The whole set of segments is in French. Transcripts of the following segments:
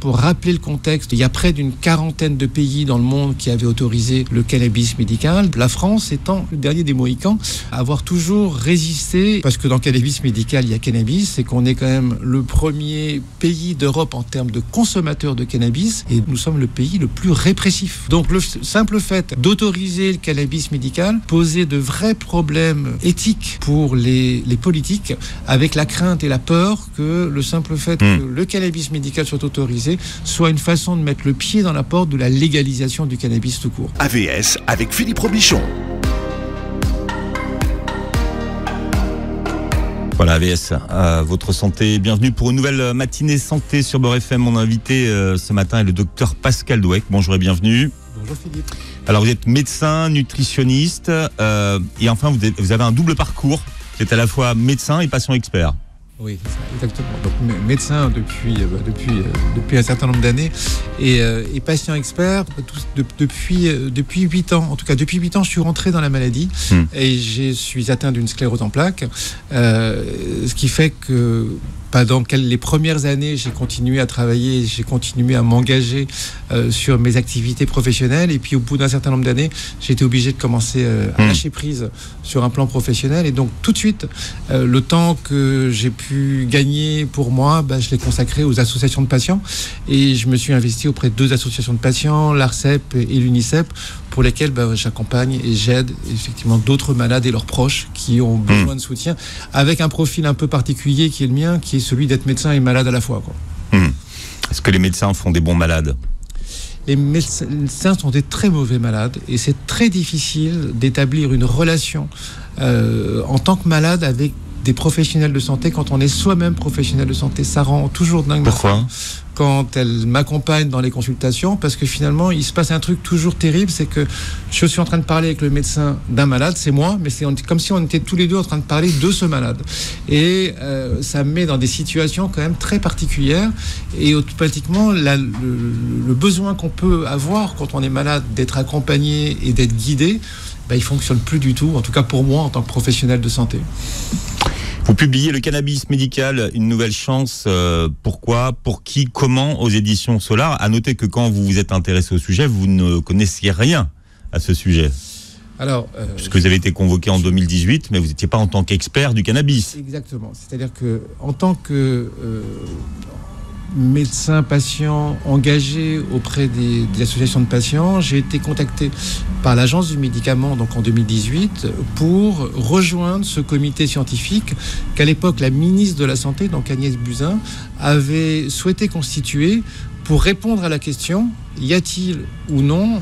Pour rappeler le contexte, il y a près d'une quarantaine de pays dans le monde qui avaient autorisé le cannabis médical. La France étant le dernier des Mohicans à avoir toujours résisté, parce que dans le cannabis médical, il y a cannabis, c'est qu'on est quand même le premier pays d'Europe en termes de consommateurs de cannabis, et nous sommes le pays le plus répressif. Donc le simple fait d'autoriser le cannabis médical posait de vrais problèmes éthiques pour les politiques, avec la crainte et la peur que le simple fait que le cannabis médical soit autorisé soit une façon de mettre le pied dans la porte de la légalisation du cannabis tout court. AVS avec Philippe Robichon. Voilà, AVS, votre santé. Bienvenue pour une nouvelle matinée santé sur Beurre FM. Mon invité ce matin est le docteur Pascal Douek. Bonjour et bienvenue. Bonjour Philippe. Alors vous êtes médecin, nutritionniste et enfin vous avez un double parcours. Vous êtes à la fois médecin et patient expert. Oui, exactement. Donc médecin depuis un certain nombre d'années et patient expert depuis 8 ans. En tout cas, depuis 8 ans, je suis rentré dans la maladie et je suis atteint d'une sclérose en plaques, ce qui fait que pendant les premières années, j'ai continué à travailler, j'ai continué à m'engager sur mes activités professionnelles. Et puis, au bout d'un certain nombre d'années, j'ai été obligé de commencer à lâcher prise sur un plan professionnel. Et donc, tout de suite, le temps que j'ai pu gagner pour moi, je l'ai consacré aux associations de patients. Et je me suis investi auprès de 2 associations de patients, l'ARCEP et l'UNICEF, pour lesquelles j'accompagne et j'aide effectivement d'autres malades et leurs proches qui ont besoin de soutien, avec un profil un peu particulier qui est le mien, qui est celui d'être médecin et malade à la fois, quoi. Est-ce que les médecins font des bons malades ? Les médecins sont des très mauvais malades et c'est très difficile d'établir une relation en tant que malade avec des professionnels de santé quand on est soi-même professionnel de santé. Ça rend toujours dingue. Pourquoi ? Quand elle m'accompagne dans les consultations, parce que finalement, il se passe un truc toujours terrible, c'est que je suis en train de parler avec le médecin d'un malade, c'est moi, mais c'est comme si on était tous les deux en train de parler de ce malade. Et ça me met dans des situations quand même très particulières, et automatiquement, le besoin qu'on peut avoir quand on est malade d'être accompagné et d'être guidé, il fonctionne plus du tout, en tout cas pour moi en tant que professionnel de santé. Vous publiez Le cannabis médical, une nouvelle chance. Pourquoi ? Pour qui ? Comment ? Aux éditions Solar. À noter que quand vous vous êtes intéressé au sujet, vous ne connaissiez rien à ce sujet. Alors, puisque vous avez été convoqué en 2018, mais vous n'étiez pas en tant qu'expert du cannabis. Exactement. C'est-à-dire que en tant que médecin patient engagé auprès des associations de patients, j'ai été contacté par l'Agence du médicament donc en 2018 pour rejoindre ce comité scientifique qu'à l'époque la ministre de la Santé, donc Agnès Buzyn, avait souhaité constituer pour répondre à la question: y a-t-il ou non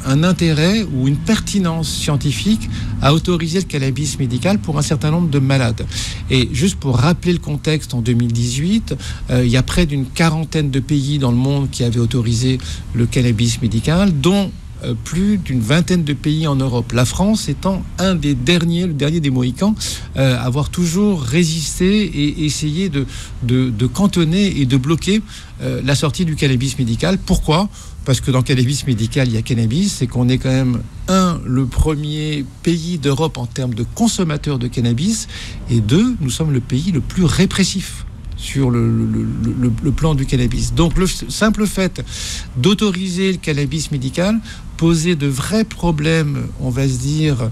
un intérêt ou une pertinence scientifique à autoriser le cannabis médical pour un certain nombre de malades? Et juste pour rappeler le contexte, en 2018, il y a près d'une quarantaine de pays dans le monde qui avaient autorisé le cannabis médical, dont plus d'une vingtaine de pays en Europe. La France étant le dernier des Mohicans, avoir toujours résisté et essayé de cantonner et de bloquer la sortie du cannabis médical. Pourquoi ? Parce que dans le cannabis médical, il y a cannabis, c'est qu'on est quand même le premier pays d'Europe en termes de consommateurs de cannabis, et 2, nous sommes le pays le plus répressif sur le plan du cannabis. Donc le simple fait d'autoriser le cannabis médical posait de vrais problèmes, on va se dire,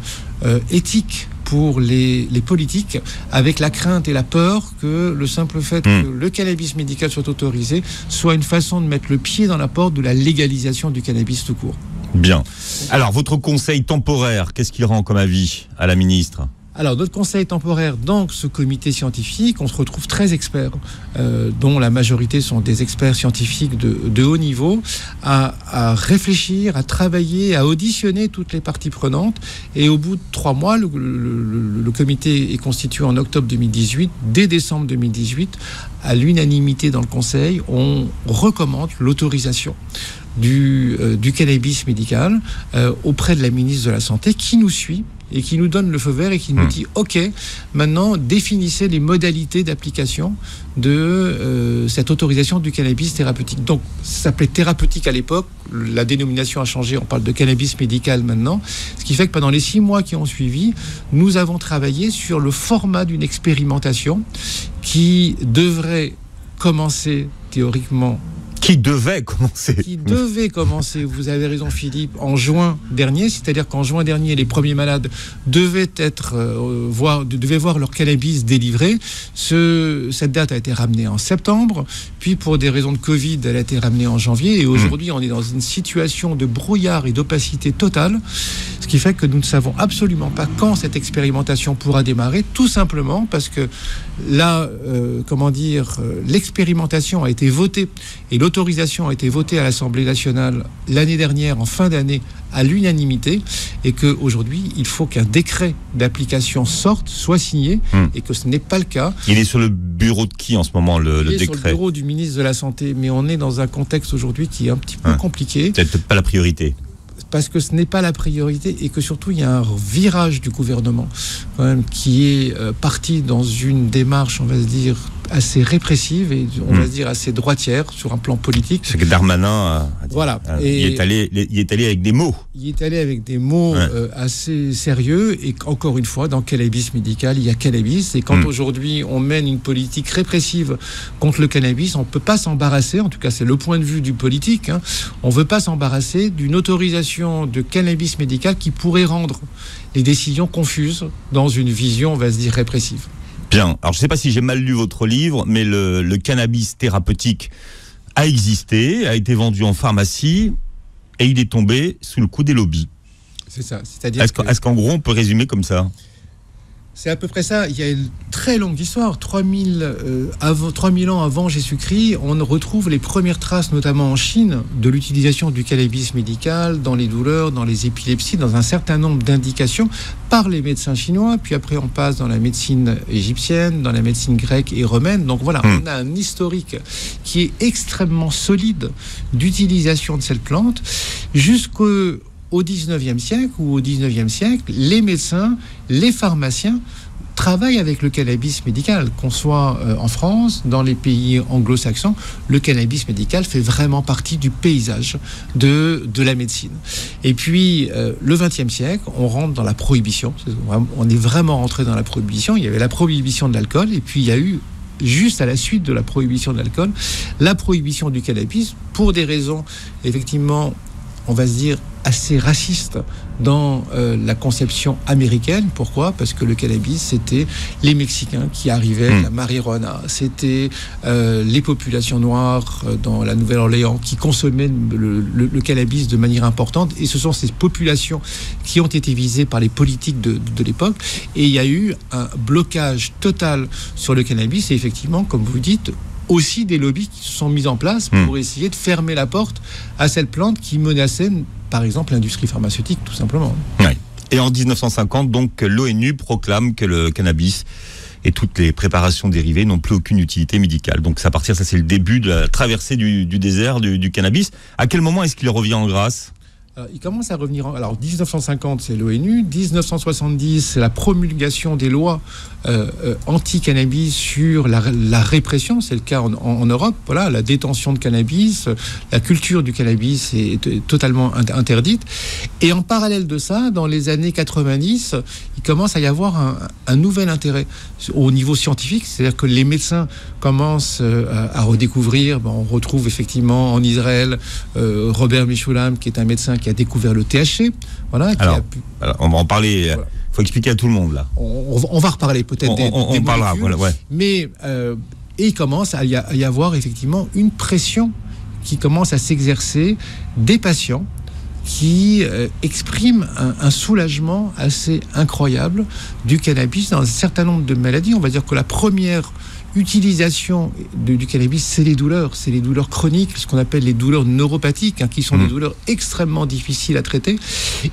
éthiques pour les politiques, avec la crainte et la peur que le simple fait que le cannabis médical soit autorisé soit une façon de mettre le pied dans la porte de la légalisation du cannabis tout court. Bien. Alors, votre conseil temporaire, qu'est-ce qu'il rend comme avis à la ministre ? Alors, notre conseil temporaire, dans ce comité scientifique, on se retrouve 13 experts, dont la majorité sont des experts scientifiques de haut niveau, à réfléchir, à travailler, à auditionner toutes les parties prenantes. Et au bout de 3 mois, le comité est constitué en octobre 2018. Dès décembre 2018, à l'unanimité dans le Conseil, on recommande l'autorisation du cannabis médical auprès de la ministre de la Santé, qui nous suit et qui nous donne le feu vert et qui nous dit OK, maintenant définissez les modalités d'application de cette autorisation du cannabis thérapeutique. Donc ça s'appelait thérapeutique à l'époque, la dénomination a changé, on parle de cannabis médical maintenant, ce qui fait que pendant les 6 mois qui ont suivi, nous avons travaillé sur le format d'une expérimentation qui devrait commencer théoriquement Qui devait commencer. Qui devait commencer, vous avez raison Philippe, en juin dernier, c'est-à-dire qu'en juin dernier, les premiers malades devaient voir leur cannabis délivré. Cette date a été ramenée en septembre, puis pour des raisons de Covid, elle a été ramenée en janvier, et aujourd'hui, on est dans une situation de brouillard et d'opacité totale, ce qui fait que nous ne savons absolument pas quand cette expérimentation pourra démarrer, tout simplement parce que là, l'expérimentation a été votée et l'autorisation a été votée à l'Assemblée nationale l'année dernière, en fin d'année, à l'unanimité, et qu'aujourd'hui, il faut qu'un décret d'application sorte, soit signé, et que ce n'est pas le cas. Il est sur le bureau de qui en ce moment, le décret ? Il est sur le bureau du ministre de la Santé, mais on est dans un contexte aujourd'hui qui est un petit peu compliqué. C'est peut-être pas la priorité. Parce que ce n'est pas la priorité et que surtout il y a un virage du gouvernement quand même, qui est parti dans une démarche, on va se dire, assez répressive et on va se dire assez droitière sur un plan politique. C'est que Darmanin il est allé avec des mots. Il est allé avec des mots assez sérieux, et encore une fois, dans cannabis médical, il y a cannabis, et quand aujourd'hui on mène une politique répressive contre le cannabis, on ne peut pas s'embarrasser, en tout cas c'est le point de vue du politique, on ne veut pas s'embarrasser d'une autorisation de cannabis médical qui pourrait rendre les décisions confuses dans une vision, on va se dire, répressive. Bien, alors je ne sais pas si j'ai mal lu votre livre, mais le cannabis thérapeutique a existé, a été vendu en pharmacie, et il est tombé sous le coup des lobbies. C'est ça. C'est-à-dire est-ce qu'en gros on peut résumer comme ça ? C'est à peu près ça. Il y a une très longue histoire. 3000 ans avant Jésus-Christ, on retrouve les premières traces, notamment en Chine, de l'utilisation du cannabis médical dans les douleurs, dans les épilepsies, dans un certain nombre d'indications par les médecins chinois. Puis après, on passe dans la médecine égyptienne, dans la médecine grecque et romaine. Donc voilà, on a un historique qui est extrêmement solide d'utilisation de cette plante jusqu'au 19e siècle, ou au 19e siècle, les médecins, les pharmaciens travaillent avec le cannabis médical, qu'on soit en France, dans les pays anglo-saxons. Le cannabis médical fait vraiment partie du paysage de la médecine. Et puis, le 20e siècle, on rentre dans la prohibition. On est vraiment rentré dans la prohibition. Il y avait la prohibition de l'alcool, et puis il y a eu, juste à la suite de la prohibition de l'alcool, la prohibition du cannabis, pour des raisons, effectivement, on va se dire, assez raciste dans la conception américaine. Pourquoi ? Parce que le cannabis, c'était les Mexicains qui arrivaient, la marijuana, c'était les populations noires dans la Nouvelle-Orléans qui consommaient le cannabis de manière importante, et ce sont ces populations qui ont été visées par les politiques de l'époque, et il y a eu un blocage total sur le cannabis, et effectivement, comme vous dites, aussi des lobbies qui se sont mis en place pour essayer de fermer la porte à cette plante qui menaçait, par exemple, l'industrie pharmaceutique, tout simplement. Oui. Et en 1950, donc, l'ONU proclame que le cannabis et toutes les préparations dérivées n'ont plus aucune utilité médicale. Donc, ça c'est le début de la traversée du désert du cannabis. À quel moment est-ce qu'il revient en grâce ? Il commence à revenir. Alors, 1950, c'est l'ONU. 1970, c'est la promulgation des lois anti-cannabis sur la répression. C'est le cas en Europe. Voilà, la détention de cannabis, la culture du cannabis est totalement interdite. Et en parallèle de ça, dans les années 90, il commence à y avoir un nouvel intérêt au niveau scientifique. C'est-à-dire que les médecins commencent à redécouvrir. On retrouve effectivement en Israël Robert Meshulam, qui est un médecin qui a découvert le THC. Voilà, alors, on va en parler. Voilà. Faut expliquer à tout le monde là. On va reparler peut-être des parlera, voilà, ouais. Mais et il commence à y avoir effectivement une pression qui commence à s'exercer des patients qui expriment un soulagement assez incroyable du cannabis dans un certain nombre de maladies. On va dire que la première utilisation du cannabis, c'est les douleurs chroniques, ce qu'on appelle les douleurs neuropathiques, qui sont des douleurs extrêmement difficiles à traiter,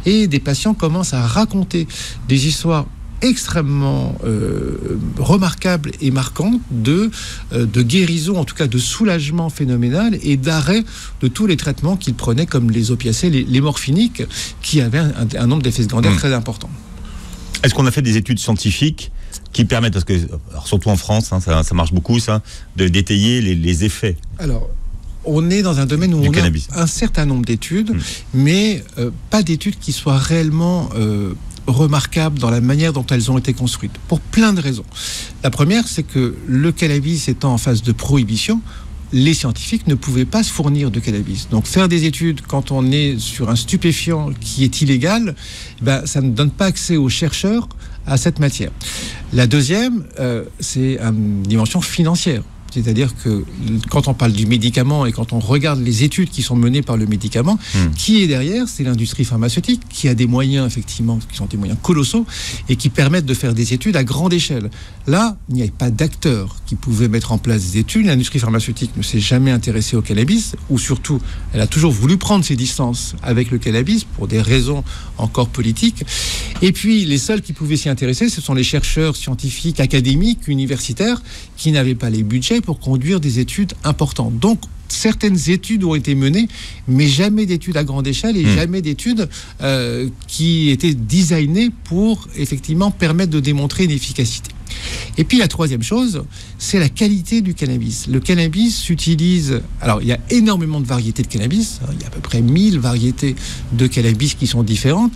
et des patients commencent à raconter des histoires extrêmement remarquables et marquantes de guérison, en tout cas de soulagement phénoménal et d'arrêt de tous les traitements qu'ils prenaient, comme les opiacés, les morphiniques, qui avaient un nombre d'effets secondaires très important. Est-ce qu'on a fait des études scientifiques qui permettent, parce que, alors surtout en France, ça marche beaucoup, ça, d'étayer les effets? Alors, on est dans un domaine où on cannabis. A un certain nombre d'études, mais pas d'études qui soient réellement remarquables dans la manière dont elles ont été construites, pour plein de raisons. La première, c'est que le cannabis étant en phase de prohibition, les scientifiques ne pouvaient pas se fournir de cannabis. Donc faire des études quand on est sur un stupéfiant qui est illégal, ça ne donne pas accès aux chercheurs à cette matière. La deuxième, c'est une dimension financière. C'est-à-dire que quand on parle du médicament et quand on regarde les études qui sont menées par le médicament, qui est derrière? C'est l'industrie pharmaceutique qui a des moyens, effectivement, qui sont des moyens colossaux et qui permettent de faire des études à grande échelle. Là, il n'y a pas d'acteurs qui pouvaient mettre en place des études. L'industrie pharmaceutique ne s'est jamais intéressée au cannabis, ou surtout, elle a toujours voulu prendre ses distances avec le cannabis pour des raisons encore politiques. Et puis, les seuls qui pouvaient s'y intéresser, ce sont les chercheurs scientifiques, académiques, universitaires, qui n'avaient pas les budgets pour conduire des études importantes. Donc, certaines études ont été menées, mais jamais d'études à grande échelle et jamais d'études qui étaient designées pour, effectivement, permettre de démontrer une efficacité. Et puis, la troisième chose, c'est la qualité du cannabis. Le cannabis s'utilise... Alors, il y a énormément de variétés de cannabis. Il y a à peu près 1000 variétés de cannabis qui sont différentes.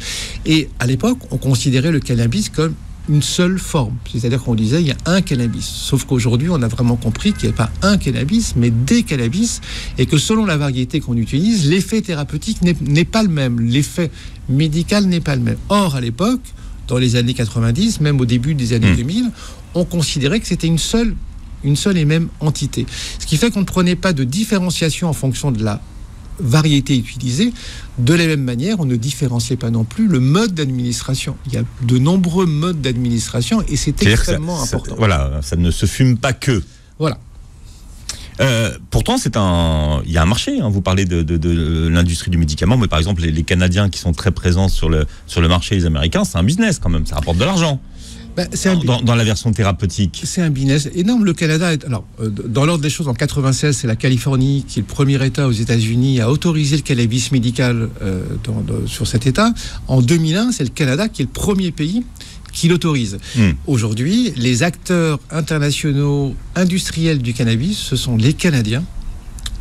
Et à l'époque, on considérait le cannabis comme une seule forme. C'est-à-dire qu'on disait il y a un cannabis. Sauf qu'aujourd'hui, on a vraiment compris qu'il n'y a pas un cannabis, mais des cannabis, et que selon la variété qu'on utilise, l'effet thérapeutique n'est pas le même. L'effet médical n'est pas le même. Or, à l'époque, dans les années 90, même au début des années 2000, on considérait que c'était une seule et même entité. Ce qui fait qu'on ne prenait pas de différenciation en fonction de la variété utilisée. De la même manière, on ne différenciait pas non plus le mode d'administration. Il y a de nombreux modes d'administration et c'est extrêmement important. Voilà, ça ne se fume pas que. Voilà. Pourtant, il y a un marché. Vous parlez de l'industrie du médicament, mais par exemple, les Canadiens qui sont très présents sur le marché, les Américains, c'est un business quand même. Ça rapporte de l'argent. Dans la version thérapeutique. C'est un business énorme. Le Canada dans l'ordre des choses, en 96, c'est la Californie qui est le premier État aux États-Unis à autoriser le cannabis médical sur cet État. En 2001, c'est le Canada qui est le premier pays qui l'autorise. Aujourd'hui, les acteurs internationaux industriels du cannabis, ce sont les Canadiens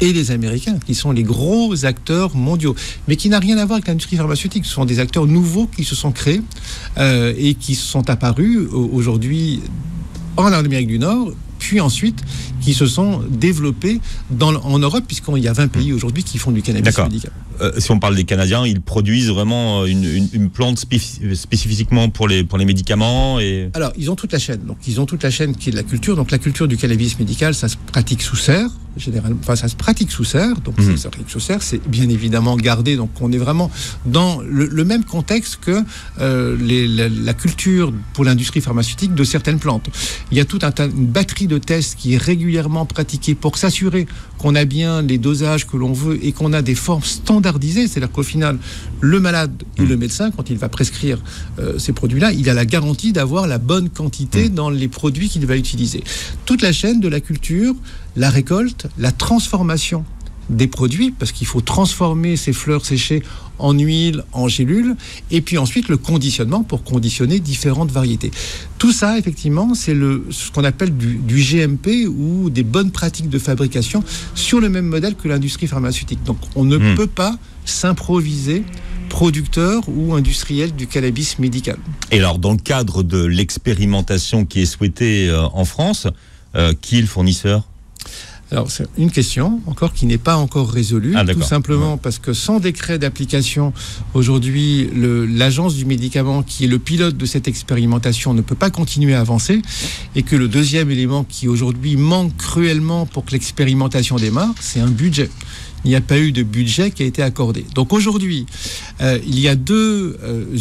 et les Américains, qui sont les gros acteurs mondiaux, mais qui n'a rien à voir avec l'industrie pharmaceutique. Ce sont des acteurs nouveaux qui se sont créés et qui sont apparus aujourd'hui en Amérique du Nord, puis ensuite qui se sont développés en Europe, puisqu'il y a 20 pays aujourd'hui qui font du cannabis médical. Si on parle des Canadiens, ils produisent vraiment une plante spécifiquement pour les médicaments Alors, ils ont toute la chaîne. Donc, ils ont toute la chaîne qui est de la culture. Donc, la culture du cannabis médical, ça se pratique sous serre. Ça se pratique sous serre. Donc, ça pratique sous serre, c'est bien évidemment gardé. Donc, on est vraiment dans le même contexte que la culture pour l'industrie pharmaceutique de certaines plantes. Il y a toute une batterie de tests qui est régulièrement pratiquée pour s'assurer qu'on a bien les dosages que l'on veut et qu'on a des formes standardisées. C'est-à-dire qu'au final, le malade et le médecin, quand il va prescrire ces produits-là, il a la garantie d'avoir la bonne quantité dans les produits qu'il va utiliser. Toute la chaîne de la culture, la récolte, la transformation des produits, parce qu'il faut transformer ces fleurs séchées en huile, en gélules, et puis ensuite le conditionnement pour conditionner différentes variétés. Tout ça, effectivement, c'est ce qu'on appelle du GMP ou des bonnes pratiques de fabrication sur le même modèle que l'industrie pharmaceutique. Donc on ne peut pas s'improviser producteur ou industriel du cannabis médical. Et alors, dans le cadre de l'expérimentation qui est souhaitée en France, qui est le fournisseur ? Alors, c'est une question encore qui n'est pas encore résolue, tout simplement parce que sans décret d'application, aujourd'hui, l'agence du médicament, qui est le pilote de cette expérimentation, ne peut pas continuer à avancer, et que le deuxième élément qui aujourd'hui manque cruellement pour que l'expérimentation démarre, c'est un budget. Il n'y a pas eu de budget qui a été accordé. Donc aujourd'hui, il y a deux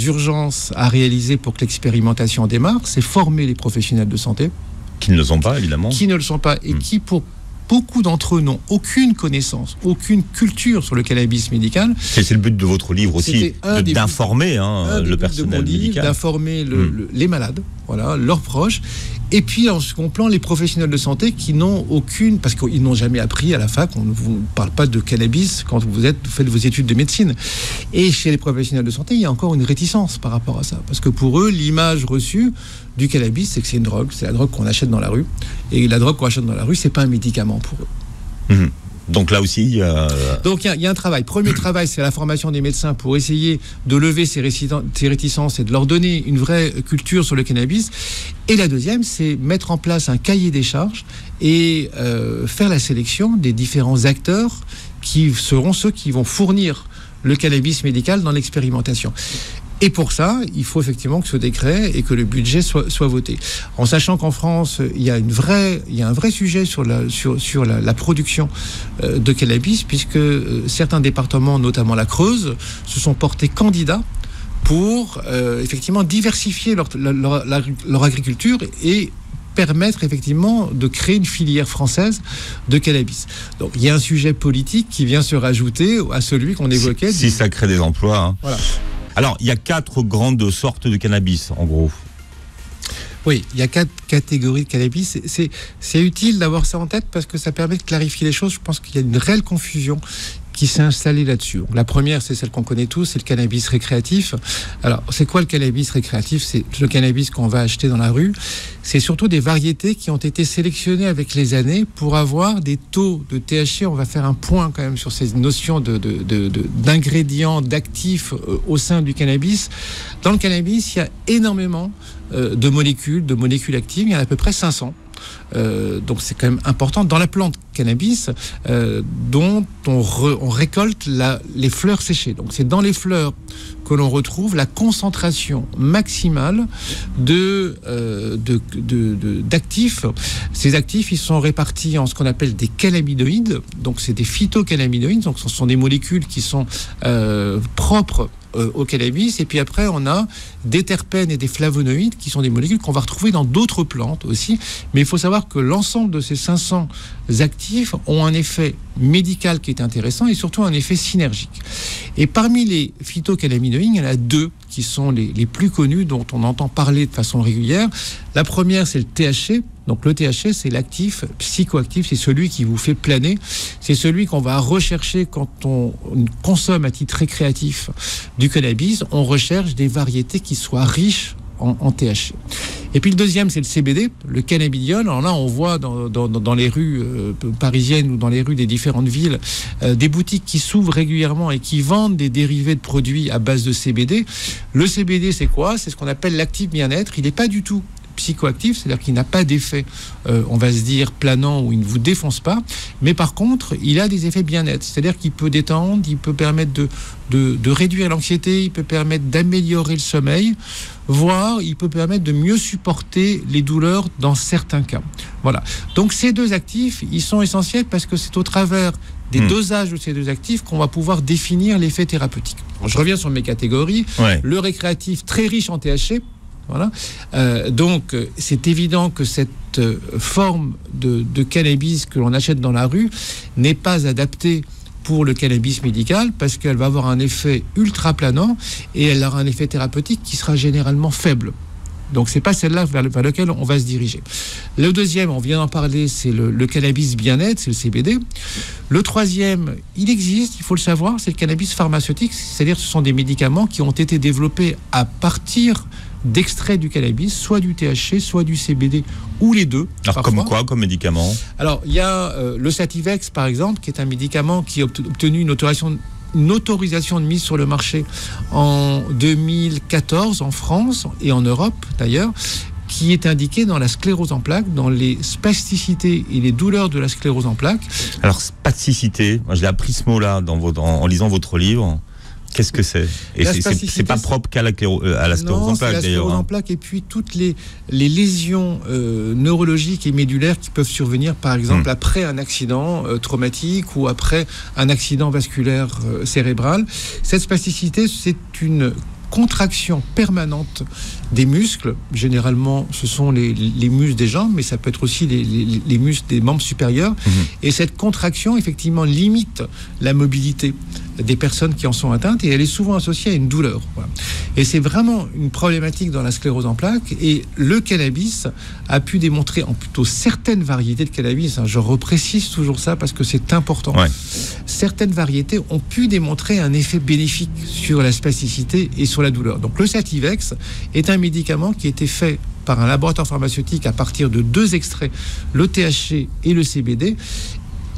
urgences à réaliser pour que l'expérimentation démarre. C'est former les professionnels de santé. Qui ne le sont pas, évidemment. Qui ne le sont pas et qui, pour beaucoup d'entre eux, n'ont aucune connaissance, aucune culture sur le cannabis médical. C'est le but de votre livre aussi, d'informer le personnel médical. D'informer les malades, voilà, leurs proches. Et puis, en second plan, les professionnels de santé qui n'ont aucune... Parce qu'ils n'ont jamais appris à la fac, on ne vous parle pas de cannabis quand vous faites vos études de médecine. Et chez les professionnels de santé, il y a encore une réticence par rapport à ça. Parce que pour eux, l'image reçue du cannabis, c'est que c'est une drogue. C'est la drogue qu'on achète dans la rue. Et la drogue qu'on achète dans la rue, c'est pas un médicament pour eux. Donc là aussi... Donc il y a un travail. Premier travail, c'est la formation des médecins pour essayer de lever ces réticences et de leur donner une vraie culture sur le cannabis. Et la deuxième, c'est mettre en place un cahier des charges et faire la sélection des différents acteurs qui seront ceux qui vont fournir le cannabis médical dans l'expérimentation. Et pour ça, il faut effectivement que ce décret et que le budget soit voté. En sachant qu'en France, il y a un vrai sujet sur la production de cannabis, puisque certains départements, notamment la Creuse, se sont portés candidats pour effectivement diversifier leur agriculture et permettre effectivement de créer une filière française de cannabis. Donc il y a un sujet politique qui vient se rajouter à celui qu'on évoquait. Si ça crée des emplois. Hein. Voilà. Alors, il y a 4 grandes sortes de cannabis, en gros. Oui, il y a 4 catégories de cannabis. C'est utile d'avoir ça en tête parce que ça permet de clarifier les choses. Je pense qu'il y a une réelle confusion qui s'est installée là-dessus. Donc, la première, c'est celle qu'on connaît tous, c'est le cannabis récréatif. Alors, c'est quoi le cannabis récréatif? C'est le cannabis qu'on va acheter dans la rue. C'est surtout des variétés qui ont été sélectionnées avec les années pour avoir des taux de THC. On va faire un point quand même sur ces notions d'ingrédients, d'actifs au sein du cannabis. Dans le cannabis, il y a énormément de molécules actives. Il y en a à peu près 500. Donc c'est quand même important. Dans la plante cannabis, dont on récolte les fleurs séchées. Donc c'est dans les fleurs que l'on retrouve la concentration maximale d'actifs. Ces actifs, ils sont répartis en ce qu'on appelle des cannabinoïdes. Donc c'est des phytocannabinoïdes. Donc ce sont des molécules qui sont propres au cannabis. Et puis après, on a des terpènes et des flavonoïdes qui sont des molécules qu'on va retrouver dans d'autres plantes aussi. Mais il faut savoir que l'ensemble de ces 500 actifs ont un effet médical qui est intéressant et surtout un effet synergique. Et parmi les phytocannabinoïdes, il y en a 2 qui sont les plus connus, dont on entend parler de façon régulière. La première, c'est le THC. Donc le THC, c'est l'actif psychoactif, c'est celui qui vous fait planer, c'est celui qu'on va rechercher quand on consomme à titre récréatif du cannabis. On recherche des variétés qui soient riches en THC. Et puis le deuxième, c'est le CBD, le cannabidiol. Alors là, on voit dans les rues parisiennes ou dans les rues des différentes villes des boutiques qui s'ouvrent régulièrement et qui vendent des dérivés de produits à base de CBD. Le CBD, c'est quoi? C'est ce qu'on appelle l'actif bien-être. Il n'est pas du tout psychoactif, c'est-à-dire qu'il n'a pas d'effet, on va se dire, planant, ou il ne vous défonce pas, mais par contre, il a des effets bien-être, c'est-à-dire qu'il peut détendre, il peut permettre de réduire l'anxiété, il peut permettre d'améliorer le sommeil, voire il peut permettre de mieux supporter les douleurs dans certains cas. Voilà. Donc ces 2 actifs, ils sont essentiels parce que c'est au travers des dosages de ces 2 actifs qu'on va pouvoir définir l'effet thérapeutique. Alors, je reviens sur mes catégories. Ouais. Le récréatif, très riche en THC. Voilà. Donc c'est évident que cette forme de cannabis que l'on achète dans la rue n'est pas adaptée pour le cannabis médical parce qu'elle va avoir un effet ultra planant et elle aura un effet thérapeutique qui sera généralement faible. Donc c'est pas celle-là vers laquelle on va se diriger. Le deuxième, on vient d'en parler, c'est le cannabis bien-être, c'est le CBD. Le troisième, il existe, il faut le savoir, c'est le cannabis pharmaceutique, c'est-à-dire ce sont des médicaments qui ont été développés à partir d'extraits du cannabis, soit du THC, soit du CBD, ou les 2. Alors parfois. Comme quoi, comme médicament? Alors il y a le Sativex par exemple, qui est un médicament qui a obtenu une autorisation de mise sur le marché en 2014 en France et en Europe d'ailleurs, qui est indiqué dans la sclérose en plaques, dans les spasticités et les douleurs de la sclérose en plaques. Alors spasticité, moi je l'ai appris ce mot-là en lisant votre livre. Qu'est-ce que c'est? Et c'est pas propre qu'à la sclérose en plaques, d'ailleurs. La sclérose en plaques et puis toutes les lésions neurologiques et médulaires qui peuvent survenir, par exemple, après un accident traumatique ou après un accident vasculaire cérébral. Cette spasticité, c'est une contraction permanente des muscles. Généralement, ce sont les muscles des jambes, mais ça peut être aussi les muscles des membres supérieurs. Et cette contraction, effectivement, limite la mobilité des personnes qui en sont atteintes et elle est souvent associée à une douleur. Voilà. Et c'est vraiment une problématique dans la sclérose en plaques et le cannabis a pu démontrer, en plutôt certaines variétés de cannabis, je reprécise toujours ça parce que c'est important, certaines variétés ont pu démontrer un effet bénéfique sur la spasticité et sur la douleur. Donc le Sativex est un médicament qui a été fait par un laboratoire pharmaceutique à partir de 2 extraits, le THC et le CBD.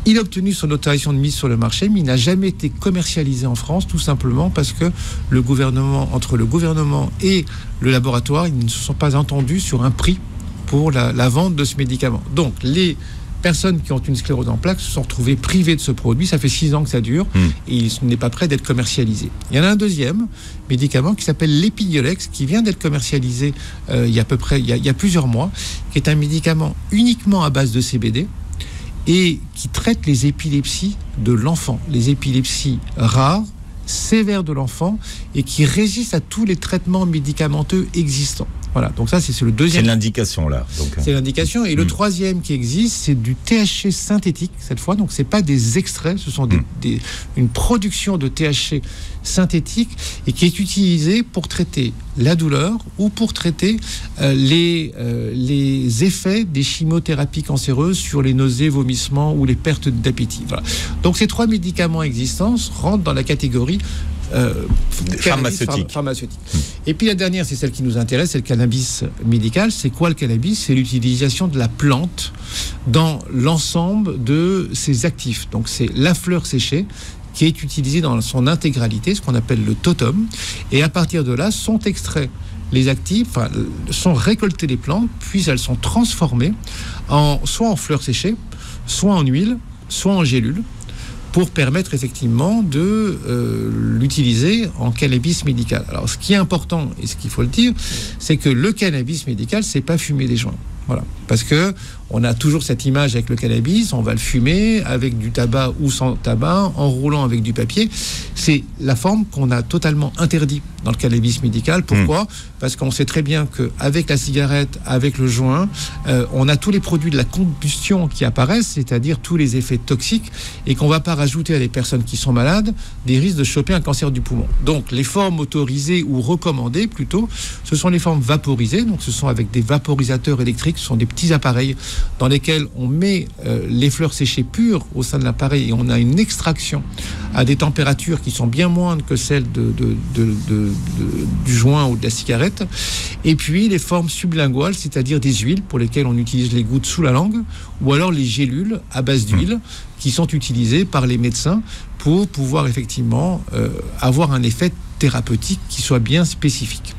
Il a obtenu son autorisation de mise sur le marché, mais il n'a jamais été commercialisé en France, tout simplement parce que entre le gouvernement et le laboratoire, ils ne se sont pas entendus sur un prix pour la vente de ce médicament. Donc, les personnes qui ont une sclérose en plaques se sont retrouvées privées de ce produit. Ça fait 6 ans que ça dure et il n'est pas prêt d'être commercialisé. Il y en a un deuxième médicament qui s'appelle l'Epidiolex, qui vient d'être commercialisé il y a plusieurs mois, qui est un médicament uniquement à base de CBD et qui traite les épilepsies de l'enfant, les épilepsies rares, sévères de l'enfant, et qui résiste à tous les traitements médicamenteux existants. Voilà, donc ça c'est le deuxième. C'est l'indication là. C'est l'indication. Et le troisième qui existe, c'est du THC synthétique cette fois. Donc c'est pas des extraits, ce sont une production de THC synthétique et qui est utilisée pour traiter la douleur ou pour traiter les effets des chimiothérapies cancéreuses sur les nausées, vomissements ou les pertes d'appétit. Voilà. Donc ces 3 médicaments existants rentrent dans la catégorie pharmaceutique. Et puis la dernière, c'est celle qui nous intéresse, c'est le cannabis médical. C'est quoi le cannabis? C'est l'utilisation de la plante dans l'ensemble de ses actifs. Donc c'est la fleur séchée qui est utilisée dans son intégralité, ce qu'on appelle le totum. Et à partir de là, sont extraits les actifs, sont récoltées les plantes, puis elles sont transformées soit en fleurs séchées, soit en huile, soit en gélules, pour permettre effectivement de l'utiliser en cannabis médical. Alors, ce qui est important, et ce qu'il faut le dire, c'est que le cannabis médical, c'est pas fumer des joints. Voilà. Parce que on a toujours cette image avec le cannabis, on va le fumer avec du tabac ou sans tabac, en roulant avec du papier. C'est la forme qu'on a totalement interdit dans le cannabis médical. Pourquoi ? Parce qu'on sait très bien qu'avec la cigarette, avec le joint, on a tous les produits de la combustion qui apparaissent, c'est-à-dire tous les effets toxiques, et qu'on ne va pas rajouter à des personnes qui sont malades des risques de choper un cancer du poumon. Donc les formes autorisées ou recommandées plutôt, ce sont les formes vaporisées, donc ce sont avec des vaporisateurs électriques, ce sont des petits appareils dans lesquels on met les fleurs séchées pures au sein de l'appareil et on a une extraction à des températures qui sont bien moindres que celles du joint ou de la cigarette. Et puis les formes sublinguales, c'est-à-dire des huiles pour lesquelles on utilise les gouttes sous la langue, ou alors les gélules à base d'huile qui sont utilisées par les médecins pour pouvoir effectivement avoir un effet thérapeutique qui soit bien spécifique.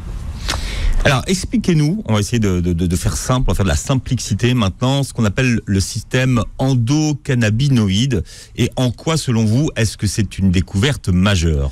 Alors, expliquez-nous, on va essayer de faire simple, on va faire de la simplicité maintenant, ce qu'on appelle le système endocannabinoïde. Et en quoi, selon vous, est-ce que c'est une découverte majeure ?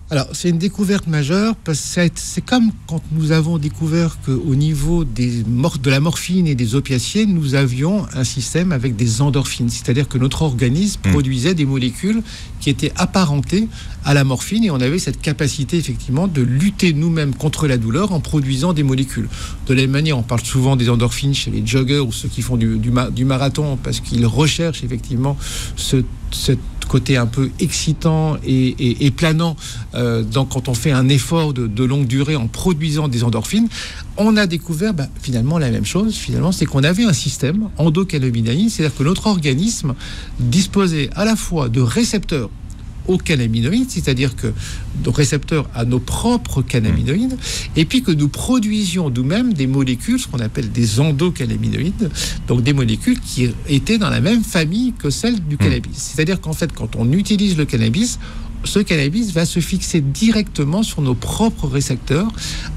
Alors, c'est une découverte majeure parce que c'est comme quand nous avons découvert qu'au niveau de la morphine et des opiacés, nous avions un système avec des endorphines. C'est-à-dire que notre organisme produisait des molécules qui étaient apparentées à la morphine et on avait cette capacité effectivement de lutter nous-mêmes contre la douleur en produisant des molécules. De la même manière, on parle souvent des endorphines chez les joggers ou ceux qui font du marathon parce qu'ils recherchent effectivement cette côté un peu excitant et planant quand on fait un effort de longue durée en produisant des endorphines. On a découvert finalement la même chose, c'est qu'on avait un système endocannabinoïde, c'est-à-dire que notre organisme disposait à la fois de récepteurs aux cannabinoïdes, c'est-à-dire que nos récepteurs à nos propres cannabinoïdes, et puis que nous produisions nous-mêmes des molécules, ce qu'on appelle des endocannabinoïdes, donc des molécules qui étaient dans la même famille que celles du cannabis. C'est-à-dire qu'en fait, quand on utilise le cannabis, ce cannabis va se fixer directement sur nos propres récepteurs,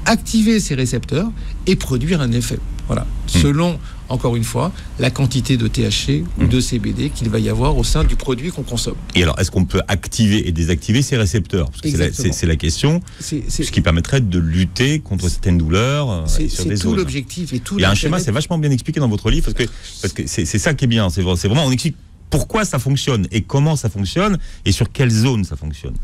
activer ces récepteurs et produire un effet. Voilà. Selon, encore une fois, la quantité de THC ou de CBD qu'il va y avoir au sein du produit qu'on consomme. Et alors, est-ce qu'on peut activer et désactiver ces récepteurs ? Parce que c'est la question, ce qui permettrait de lutter contre certaines douleurs sur des zones. C'est tout l'objectif. Il y a un schéma, c'est vachement bien expliqué dans votre livre, parce que c'est ça qui est bien. C'est vraiment, on explique pourquoi ça fonctionne et comment ça fonctionne et sur quelle zone ça fonctionne.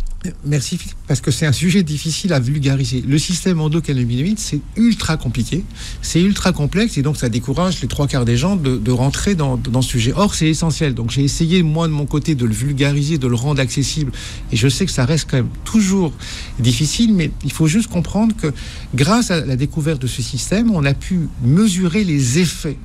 Merci, parce que c'est un sujet difficile à vulgariser. Le système endocannabinoïde, c'est ultra compliqué, c'est ultra complexe et donc ça décourage les 3/4 des gens de rentrer dans ce sujet. Or, c'est essentiel. Donc j'ai essayé, moi, de mon côté, de le vulgariser, de le rendre accessible et je sais que ça reste quand même toujours difficile, mais il faut juste comprendre que grâce à la découverte de ce système, on a pu mesurer les effets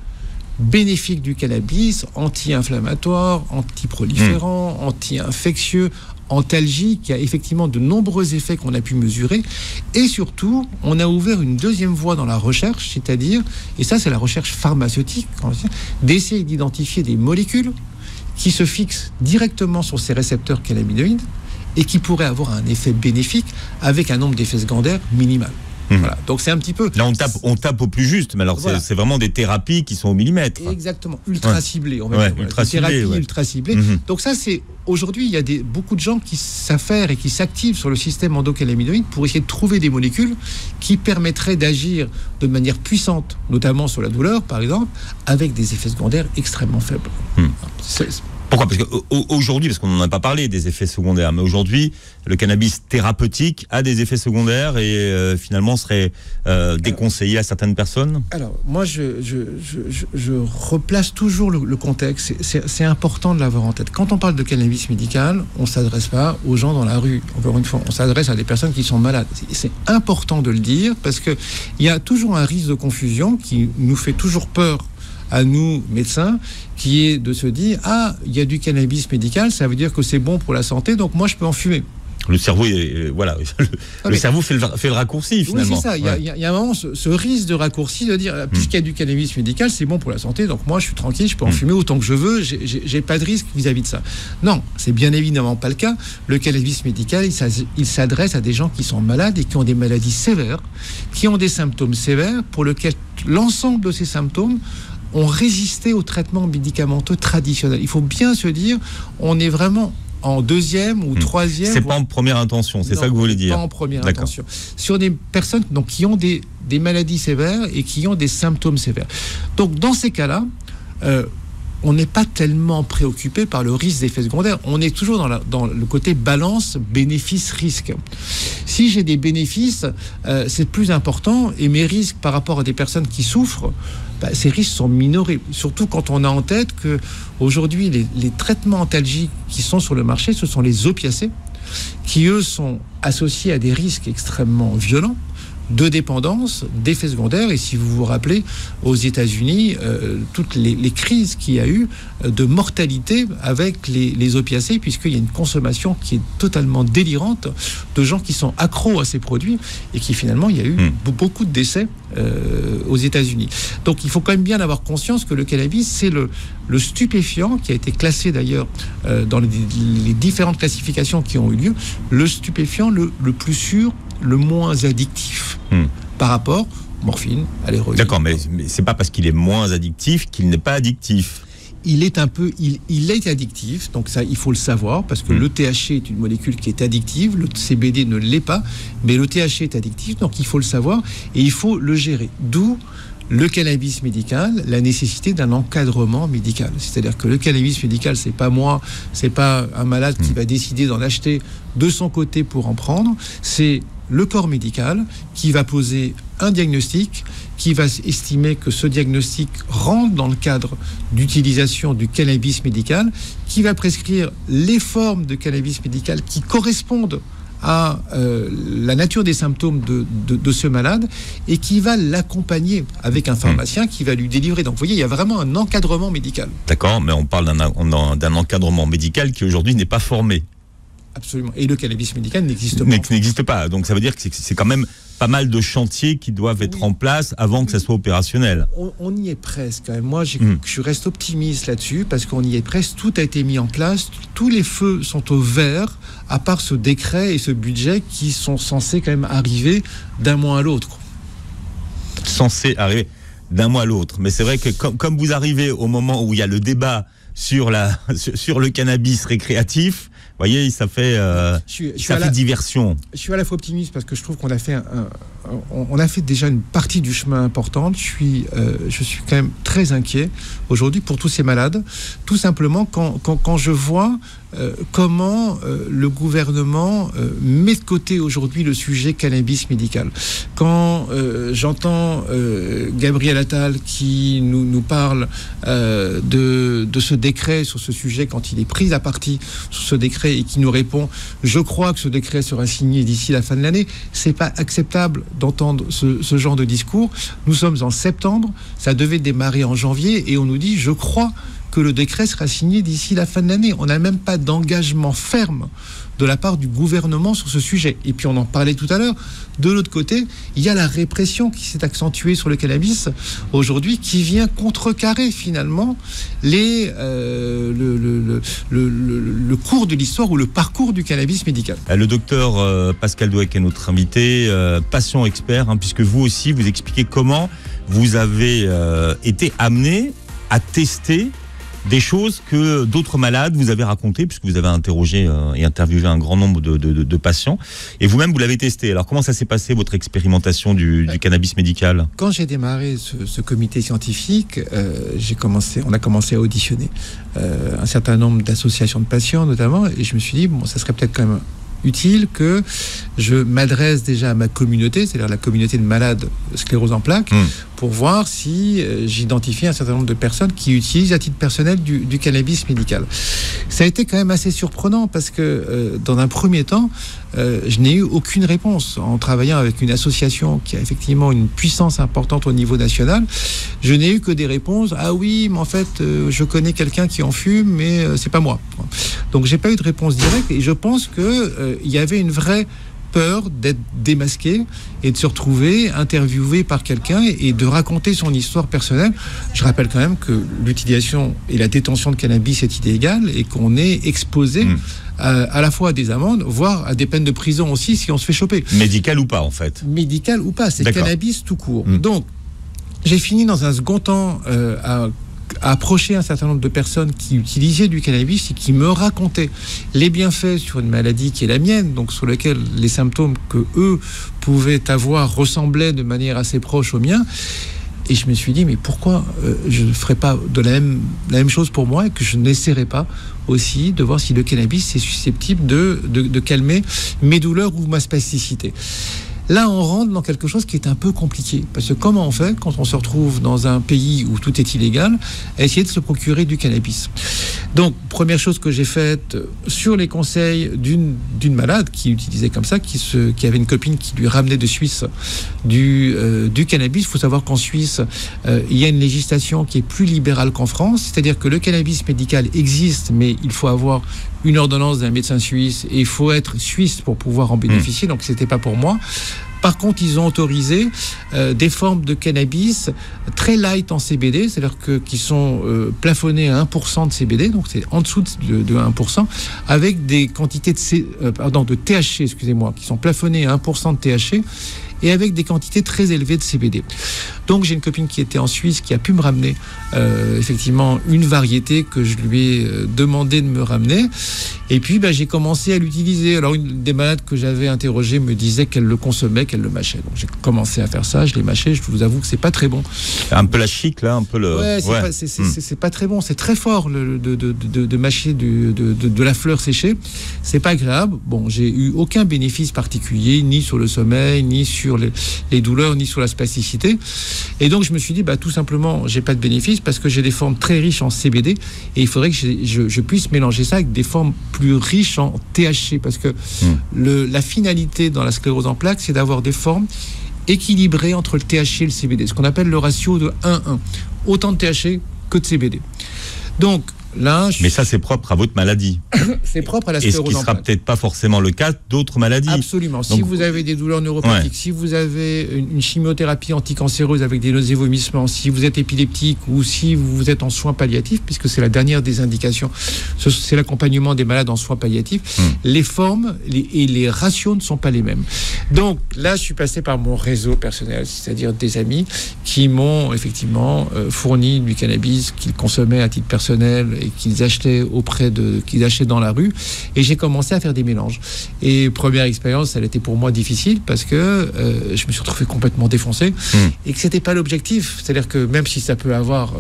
bénéfiques du cannabis, anti-inflammatoire, anti-proliférant, anti-infectieux, antalgique. Il y a effectivement de nombreux effets qu'on a pu mesurer. Et surtout, on a ouvert une deuxième voie dans la recherche, c'est-à-dire, et ça c'est la recherche pharmaceutique, d'essayer d'identifier des molécules qui se fixe directement sur ces récepteurs cannabinoïdes et qui pourrait avoir un effet bénéfique avec un nombre d'effets secondaires minimal. Voilà. Donc c'est un petit peu... Là, on tape au plus juste, mais alors voilà. c'est vraiment des thérapies qui sont au millimètre. Exactement, ultra ciblées, on va dire. Ultra ciblées, ultra ciblées. Donc ça, c'est... Aujourd'hui, il y a beaucoup de gens qui s'affairent et qui s'activent sur le système endocannabinoïde pour essayer de trouver des molécules qui permettraient d'agir de manière puissante, notamment sur la douleur, par exemple, avec des effets secondaires extrêmement faibles. Pourquoi ? Parce qu'aujourd'hui, parce qu'on n'en a pas parlé des effets secondaires, mais aujourd'hui, le cannabis thérapeutique a des effets secondaires et finalement serait déconseillé à certaines personnes. Alors, moi, je replace toujours le contexte. C'est important de l'avoir en tête. Quand on parle de cannabis médical, on ne s'adresse pas aux gens dans la rue. Encore une fois, on s'adresse à des personnes qui sont malades. C'est important de le dire parce qu'il y a toujours un risque de confusion qui nous fait toujours peur à nous, médecins, qui est de se dire « Ah, il y a du cannabis médical, ça veut dire que c'est bon pour la santé, donc moi, je peux en fumer. » Le cerveau, le cerveau fait le raccourci, finalement. Oui, c'est ça. Il y a un moment, ce risque de raccourci de dire « Puisqu'il y a du cannabis médical, c'est bon pour la santé, donc moi, je suis tranquille, je peux en fumer autant que je veux, j'ai pas de risque vis-à-vis de ça. » Non, c'est bien évidemment pas le cas. Le cannabis médical, il s'adresse à des gens qui sont malades et qui ont des maladies sévères, qui ont des symptômes sévères, pour lesquels l'ensemble de ces symptômes ont résisté au traitement médicamenteux traditionnel. Il faut bien se dire, on est vraiment en deuxième ou troisième... C'est pas en première intention, c'est ça que vous voulez dire. Pas en première intention. Sur des personnes donc, qui ont des maladies sévères et qui ont des symptômes sévères. Donc dans ces cas-là, on n'est pas tellement préoccupé par le risque d'effets secondaires. On est toujours dans le côté balance bénéfice-risque. Si j'ai des bénéfices, c'est plus important, et mes risques par rapport à des personnes qui souffrent, ces risques sont minorés. Surtout quand on a en tête qu'aujourd'hui, les traitements antalgiques qui sont sur le marché, ce sont les opiacés, qui eux sont associés à des risques extrêmement violents de dépendance, d'effets secondaires. Et si vous vous rappelez, aux États-Unis, toutes les crises qu'il y a eu de mortalité avec les opiacés, puisqu'il y a une consommation qui est totalement délirante de gens qui sont accros à ces produits et qui finalement, il y a eu beaucoup de décès aux États-Unis. Donc il faut quand même bien avoir conscience que le cannabis, c'est le stupéfiant qui a été classé d'ailleurs dans les différentes classifications qui ont eu lieu, le stupéfiant le plus sûr, le moins addictif par rapport morphine, à l'héroïne. D'accord, mais c'est pas parce qu'il est moins addictif qu'il n'est pas addictif. Il est addictif, donc ça il faut le savoir, parce que le THC est une molécule qui est addictive, le CBD ne l'est pas, mais le THC est addictif, donc il faut le savoir et il faut le gérer. D'où le cannabis médical, la nécessité d'un encadrement médical. C'est-à-dire que le cannabis médical, c'est pas moi, c'est pas un malade qui va décider d'en acheter de son côté pour en prendre, c'est le corps médical qui va poser un diagnostic, qui va estimer que ce diagnostic rentre dans le cadre d'utilisation du cannabis médical, qui va prescrire les formes de cannabis médical qui correspondent à la nature des symptômes de ce malade et qui va l'accompagner avec un pharmacien qui va lui délivrer. Donc vous voyez, il y a vraiment un encadrement médical. D'accord, mais on parle d'un encadrement médical qui aujourd'hui n'est pas formé. Absolument. Et le cannabis médical n'existe pas. N'existe pas. Donc ça veut dire que c'est quand même pas mal de chantiers qui doivent être en place avant que ça soit opérationnel. On y est presque. Quand même. Moi, je reste optimiste là-dessus parce qu'on y est presque. Tout a été mis en place. Tous les feux sont au vert, à part ce décret et ce budget qui sont censés quand même arriver d'un mois à l'autre. Censés arriver d'un mois à l'autre. Mais c'est vrai que comme vous arrivez au moment où il y a le débat sur le cannabis récréatif, vous voyez, ça fait diversion. Je suis à la fois optimiste parce que je trouve qu'on a fait on a fait déjà une partie du chemin importante. Je suis quand même très inquiet aujourd'hui pour tous ces malades, tout simplement quand je vois comment le gouvernement met de côté aujourd'hui le sujet cannabis médical. Quand j'entends Gabriel Attal qui nous parle de ce décret sur ce sujet, quand il est pris à partie sur ce décret et qui nous répond « Je crois que ce décret sera signé d'ici la fin de l'année », c'est pas acceptable d'entendre ce genre de discours. Nous sommes en septembre, ça devait démarrer en janvier et on nous dit « Je crois que le décret sera signé d'ici la fin de l'année. On n'a même pas d'engagement ferme de la part du gouvernement sur ce sujet. Et puis on en parlait tout à l'heure. De l'autre côté, il y a la répression qui s'est accentuée sur le cannabis aujourd'hui, qui vient contrecarrer finalement le cours de l'histoire ou le parcours du cannabis médical. Le docteur Pascal Douek est notre invité, patient expert, puisque vous aussi, vous expliquez comment vous avez été amené à tester des choses que d'autres malades vous avez racontées, puisque vous avez interrogé et interviewé un grand nombre de patients, et vous-même vous l'avez testé. Alors comment ça s'est passé, votre expérimentation du cannabis médical ? Quand j'ai démarré ce comité scientifique, on a commencé à auditionner un certain nombre d'associations de patients notamment, et je me suis dit, bon, ça serait peut-être quand même utile que je m'adresse déjà à ma communauté, c'est-à-dire la communauté de malades sclérose en plaques, pour voir si j'identifie un certain nombre de personnes qui utilisent à titre personnel du cannabis médical. Ça a été quand même assez surprenant parce que dans un premier temps, je n'ai eu aucune réponse. En travaillant avec une association qui a effectivement une puissance importante au niveau national, je n'ai eu que des réponses. Ah oui, mais en fait, je connais quelqu'un qui en fume, mais c'est pas moi. Donc j'ai pas eu de réponse directe, et je pense que il y avait une vraie peur d'être démasqué et de se retrouver interviewé par quelqu'un et de raconter son histoire personnelle. Je rappelle quand même que l'utilisation et la détention de cannabis est illégale et qu'on est exposé à la fois à des amendes, voire à des peines de prison aussi si on se fait choper. Médical ou pas, en fait ? Médical ou pas, c'est cannabis tout court. Donc, j'ai fini dans un second temps à approcher un certain nombre de personnes qui utilisaient du cannabis et qui me racontaient les bienfaits sur une maladie qui est la mienne, donc sur laquelle les symptômes que eux pouvaient avoir ressemblaient de manière assez proche aux miens. Et je me suis dit, mais pourquoi je ne ferais pas de la même chose pour moi, et que je n'essaierais pas aussi de voir si le cannabis est susceptible de calmer mes douleurs ou ma spasticité. Là, on rentre dans quelque chose qui est un peu compliqué. Parce que comment on fait quand on se retrouve dans un pays où tout est illégal, à essayer de se procurer du cannabis ? Donc, première chose que j'ai faite, sur les conseils d'une malade qui utilisait comme ça, qui avait une copine qui lui ramenait de Suisse du cannabis. Il faut savoir qu'en Suisse, il y a une législation qui est plus libérale qu'en France. C'est-à-dire que le cannabis médical existe, mais il faut avoir une ordonnance d'un médecin suisse et il faut être suisse pour pouvoir en bénéficier. Donc, c'était pas pour moi. Par contre, ils ont autorisé des formes de cannabis très light en CBD, c'est-à-dire qui sont plafonnées à 1% de CBD, donc c'est en dessous de 1%, avec des quantités de THC, excusez-moi, qui sont plafonnées à 1% de THC, et avec des quantités très élevées de CBD. Donc j'ai une copine qui était en Suisse qui a pu me ramener effectivement une variété que je lui ai demandé de me ramener, et puis j'ai commencé à l'utiliser. Alors une des malades que j'avais interrogée me disait qu'elle le consommait, qu'elle le mâchait. Donc j'ai commencé à faire ça, je l'ai mâché, je vous avoue que c'est pas très bon. Un peu la chic là, un peu le... Ouais, c'est pas très bon, c'est très fort de mâcher de la fleur séchée, c'est pas agréable. Bon, j'ai eu aucun bénéfice particulier, ni sur le sommeil, ni sur les douleurs, ni sur la spasticité. Et donc je me suis dit, tout simplement, j'ai pas de bénéfice parce que j'ai des formes très riches en CBD, et il faudrait que je puisse mélanger ça avec des formes plus riches en THC, parce que la finalité dans la sclérose en plaques, c'est d'avoir des formes équilibrées entre le THC et le CBD, ce qu'on appelle le ratio de 1-1, autant de THC que de CBD. Donc là, mais ça, c'est propre à votre maladie. C'est propre à la sclérose en plaques. Et ce qui sera peut-être pas forcément le cas d'autres maladies. Absolument. Donc, si vous avez des douleurs neuropathiques, si vous avez une chimiothérapie anticancéreuse avec des nausées et vomissements, si vous êtes épileptique ou si vous êtes en soins palliatifs, puisque c'est la dernière des indications, c'est l'accompagnement des malades en soins palliatifs, les formes et les ratios ne sont pas les mêmes. Donc là, je suis passé par mon réseau personnel, c'est-à-dire des amis qui m'ont effectivement fourni du cannabis qu'ils consommaient à titre personnel et qu'ils achetaient qu'ils achetaient dans la rue, et j'ai commencé à faire des mélanges. Et première expérience, elle était pour moi difficile parce que je me suis retrouvé complètement défoncé et que c'était pas l'objectif. C'est-à-dire que même si ça peut avoir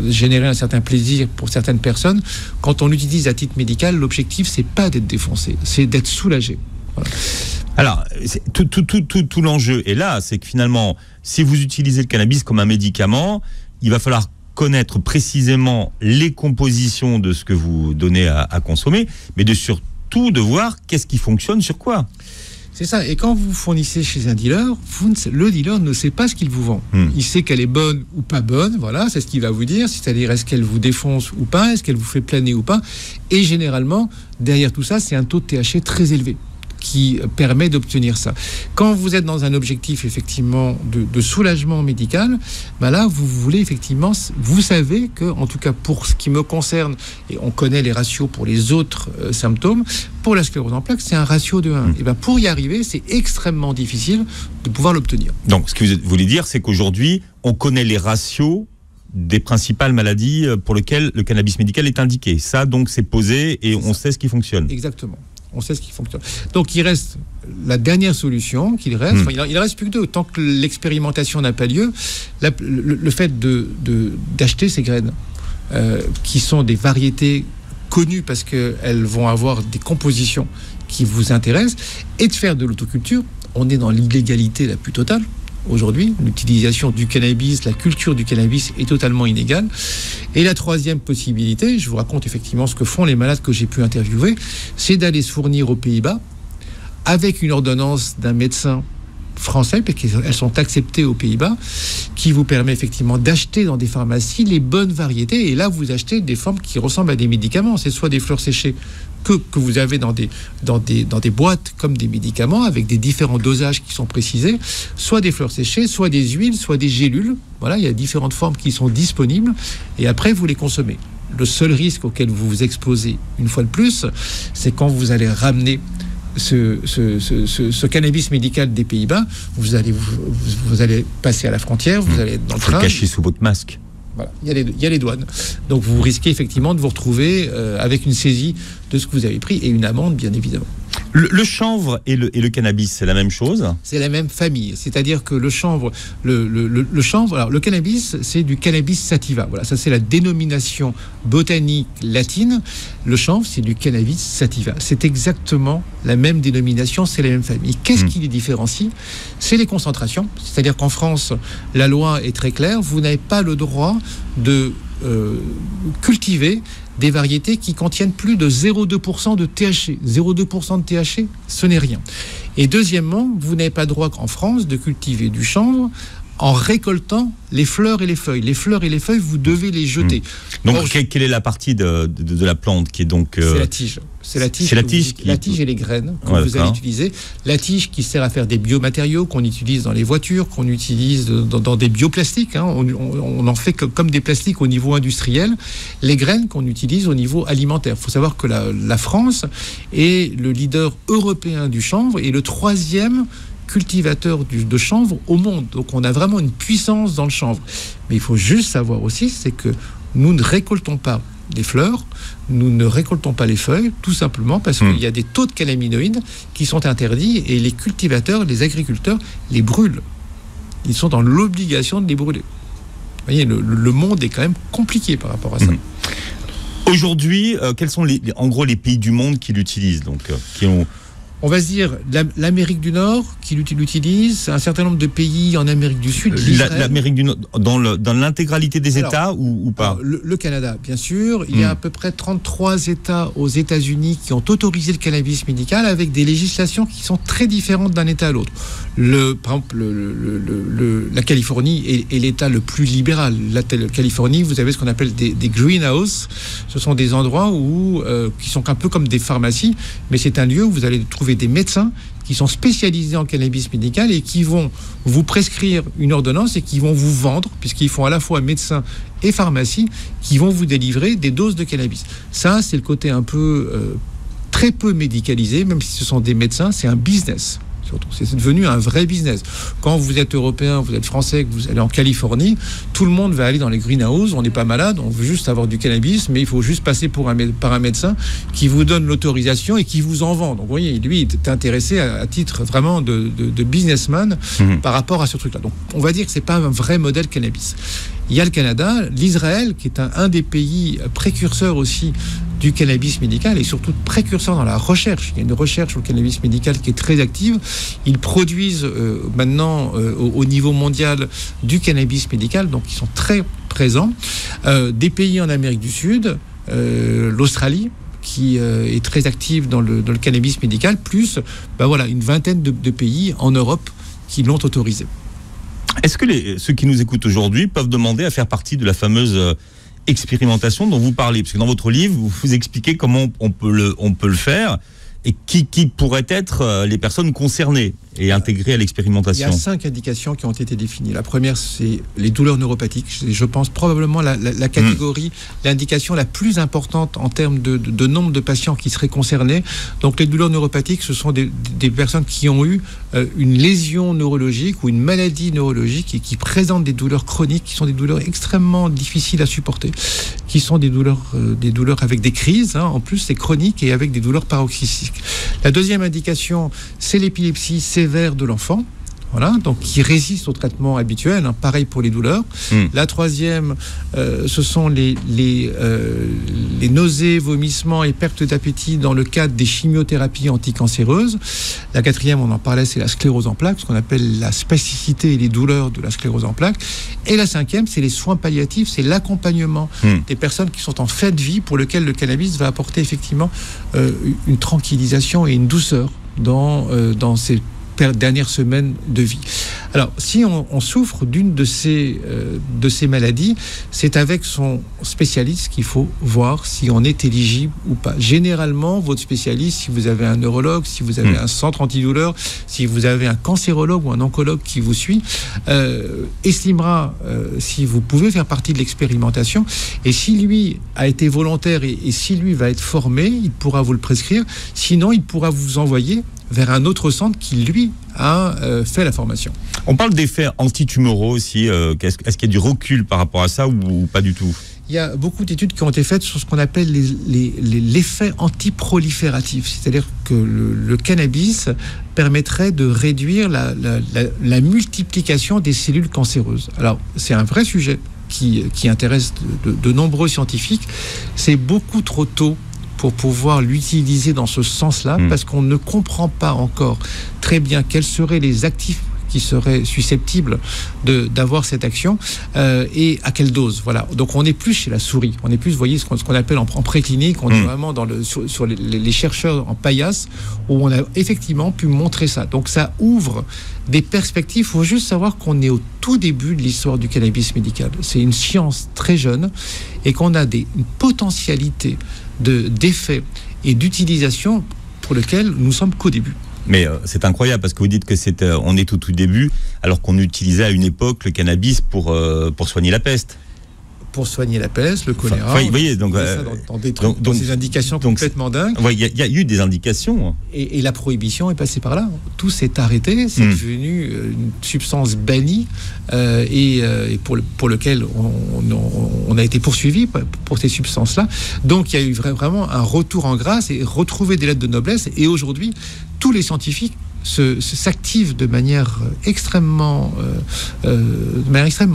générer un certain plaisir pour certaines personnes, quand on l'utilise à titre médical, l'objectif c'est pas d'être défoncé, c'est d'être soulagé. Voilà. Alors, tout l'enjeu est là, c'est que finalement, si vous utilisez le cannabis comme un médicament, il va falloir connaître précisément les compositions de ce que vous donnez à consommer, mais surtout de voir qu'est-ce qui fonctionne sur quoi. C'est ça. Et quand vous fournissez chez un dealer, le dealer ne sait pas ce qu'il vous vend. Il sait qu'elle est bonne ou pas bonne. Voilà, c'est ce qu'il va vous dire. C'est-à-dire, est-ce qu'elle vous défonce ou pas? Est-ce qu'elle vous fait planer ou pas? Et généralement, derrière tout ça, c'est un taux de THC très élevé qui permet d'obtenir ça. Quand vous êtes dans un objectif effectivement de soulagement médical, ben là vous voulez effectivement, vous savez que, en tout cas pour ce qui me concerne, et on connaît les ratios pour les autres symptômes, pour la sclérose en plaques, c'est un ratio de 1. Et ben pour y arriver, c'est extrêmement difficile de pouvoir l'obtenir. Donc ce que vous voulez dire, c'est qu'aujourd'hui, on connaît les ratios des principales maladies pour lesquelles le cannabis médical est indiqué. Ça, donc, c'est posé et on sait ce qui fonctionne. Exactement. On sait ce qui fonctionne. Donc, il reste la dernière solution qu'il reste. Il reste plus que deux. Tant que l'expérimentation n'a pas lieu, le fait d'acheter ces graines, qui sont des variétés connues parce qu'elles vont avoir des compositions qui vous intéressent, et de faire de l'autoculture, on est dans l'illégalité la plus totale. Aujourd'hui, l'utilisation du cannabis, la culture du cannabis est totalement inégale. Et la troisième possibilité, je vous raconte effectivement ce que font les malades que j'ai pu interviewer, c'est d'aller se fournir aux Pays-Bas avec une ordonnance d'un médecin français, parce qu'elles sont acceptées aux Pays-Bas, qui vous permet effectivement d'acheter dans des pharmacies les bonnes variétés. Et là, vous achetez des formes qui ressemblent à des médicaments. C'est soit des fleurs séchées que vous avez dans des boîtes comme des médicaments, avec des différents dosages qui sont précisés, soit des fleurs séchées, soit des huiles, soit des gélules. Voilà, il y a différentes formes qui sont disponibles, et après, vous les consommez. Le seul risque auquel vous vous exposez, une fois de plus, c'est quand vous allez ramener ce cannabis médical des Pays-Bas, vous allez passer à la frontière, vous allez être dans le train. Faut le cacher sous votre masque. Voilà, il y a les douanes. Donc vous risquez effectivement de vous retrouver avec une saisie de ce que vous avez pris et une amende, bien évidemment. Le chanvre et le cannabis, c'est la même chose? C'est la même famille. C'est-à-dire que le chanvre, alors le cannabis, c'est du cannabis sativa. Voilà, ça c'est la dénomination botanique latine. Le chanvre, c'est du cannabis sativa. C'est exactement la même dénomination, c'est la même famille. Qu'est-ce qui les différencie? C'est les concentrations. C'est-à-dire qu'en France, la loi est très claire. Vous n'avez pas le droit de cultiver des variétés qui contiennent plus de 0,2% de THC. 0,2% de THC, ce n'est rien. Et deuxièmement, vous n'avez pas le droit en France de cultiver du chanvre en récoltant les fleurs et les feuilles. Les fleurs et les feuilles, vous devez les jeter. Donc, quelle est la partie de la plante qui est donc... C'est la tige. C'est la tige et les graines que vous allez utiliser. La tige qui sert à faire des biomatériaux qu'on utilise dans les voitures, qu'on utilise dans des bioplastiques. On en fait comme des plastiques au niveau industriel. Les graines qu'on utilise au niveau alimentaire. Il faut savoir que la France est le leader européen du chanvre et le troisième cultivateur de chanvre au monde. Donc on a vraiment une puissance dans le chanvre. Mais il faut juste savoir aussi, c'est que nous ne récoltons pas les fleurs, nous ne récoltons pas les feuilles, tout simplement parce qu'il y a des taux de cannabinoïdes qui sont interdits et les cultivateurs, les agriculteurs les brûlent. Ils sont dans l'obligation de les brûler. Vous voyez, le monde est quand même compliqué par rapport à ça. Aujourd'hui, quels sont en gros les pays du monde qui l'utilisent, donc qui ont... On va se dire l'Amérique du Nord qui l'utilise, un certain nombre de pays en Amérique du Sud. L'Amérique du Nord, dans l'intégralité des États ou pas? Le Canada, bien sûr. Il y a à peu près 33 États aux États-Unis qui ont autorisé le cannabis médical avec des législations qui sont très différentes d'un État à l'autre. Par exemple, la Californie est l'État le plus libéral. La Californie, vous avez ce qu'on appelle des greenhouses. Ce sont des endroits qui sont un peu comme des pharmacies, mais c'est un lieu où vous allez trouver des médecins qui sont spécialisés en cannabis médical et qui vont vous prescrire une ordonnance et qui vont vous vendre, puisqu'ils font à la fois médecins et pharmacie, qui vont vous délivrer des doses de cannabis. Ça, c'est le côté un peu très peu médicalisé, même si ce sont des médecins, c'est un business. Surtout, c'est devenu un vrai business. Quand vous êtes européen, vous êtes français, que vous allez en Californie, tout le monde va aller dans les greenhouses. On n'est pas malade, on veut juste avoir du cannabis, mais il faut juste passer par un médecin qui vous donne l'autorisation et qui vous en vend. Donc, vous voyez, lui, il est intéressé à titre vraiment de businessman par rapport à ce truc-là. Donc, on va dire que c'est pas un vrai modèle cannabis. Il y a le Canada, l'Israël, qui est un des pays précurseurs aussi du cannabis médical et surtout précurseur dans la recherche. Il y a une recherche sur le cannabis médical qui est très active. Ils produisent maintenant au niveau mondial du cannabis médical, donc ils sont très présents. Des pays en Amérique du Sud, l'Australie, qui est très active dans le cannabis médical, plus une vingtaine de pays en Europe qui l'ont autorisé. Est-ce que ceux qui nous écoutent aujourd'hui peuvent demander à faire partie de la fameuse expérimentation dont vous parlez? Parce que dans votre livre, vous expliquez comment on peut le faire et qui pourraient être les personnes concernées et intégrées à l'expérimentation. Il y a 5 indications qui ont été définies. La première, c'est les douleurs neuropathiques. Je pense probablement la catégorie, l'indication la plus importante en termes de nombre de patients qui seraient concernés. Donc les douleurs neuropathiques, ce sont des personnes qui ont eu une lésion neurologique ou une maladie neurologique et qui présentent des douleurs chroniques, qui sont des douleurs extrêmement difficiles à supporter, qui sont des douleurs avec des crises. En plus, c'est chronique et avec des douleurs paroxystiques. La deuxième indication, c'est l'épilepsie sévère de l'enfant. Voilà, donc qui résiste au traitement habituel, pareil pour les douleurs. La troisième, ce sont les nausées, vomissements et pertes d'appétit dans le cadre des chimiothérapies anticancéreuses. La quatrième, on en parlait, c'est la sclérose en plaques, ce qu'on appelle la spasticité et les douleurs de la sclérose en plaques. Et la cinquième, c'est les soins palliatifs, c'est l'accompagnement des personnes qui sont en fin de vie, pour lequel le cannabis va apporter effectivement une tranquillisation et une douceur dans ces dernières semaines de vie. Alors, si on souffre d'une de ces maladies, c'est avec son spécialiste qu'il faut voir si on est éligible ou pas. Généralement, votre spécialiste, si vous avez un neurologue, si vous avez un centre antidouleur, si vous avez un cancérologue ou un oncologue qui vous suit, estimera si vous pouvez faire partie de l'expérimentation. Et si lui a été volontaire et si lui va être formé, il pourra vous le prescrire. Sinon, il pourra vous envoyer vers un autre centre qui, lui, a fait la formation. On parle d'effets antitumoraux aussi. Est-ce qu'il y a du recul par rapport à ça ou pas du tout? Il y a beaucoup d'études qui ont été faites sur ce qu'on appelle l'effet antiprolifératif. C'est-à-dire que le cannabis permettrait de réduire la multiplication des cellules cancéreuses. Alors, c'est un vrai sujet qui intéresse de nombreux scientifiques. C'est beaucoup trop tôt pour pouvoir l'utiliser dans ce sens-là, parce qu'on ne comprend pas encore très bien quels seraient les actifs qui seraient susceptibles d'avoir cette action et à quelle dose. Voilà. Donc on n'est plus chez la souris, on est plus, vous voyez, ce qu'on appelle en préclinique, on est vraiment sur les chercheurs en paillasse, où on a effectivement pu montrer ça. Donc ça ouvre des perspectives. Il faut juste savoir qu'on est au tout début de l'histoire du cannabis médical. C'est une science très jeune et qu'on a une potentialité d'effets et d'utilisation pour lequel nous sommes qu'au début. Mais c'est incroyable parce que vous dites que on est au tout début alors qu'on utilisait à une époque le cannabis pour soigner la peste. Pour soigner la peste, le choléra. Enfin, vous voyez, donc, dans ces indications complètement dingues. Il y a eu des indications. Et la prohibition est passée par là. Tout s'est arrêté. C'est devenu une substance bannie et pour lequel on a été poursuivi pour ces substances-là. Donc il y a eu vraiment un retour en grâce et retrouver des lettres de noblesse. Et aujourd'hui, tous les scientifiques s'active de manière extrêmement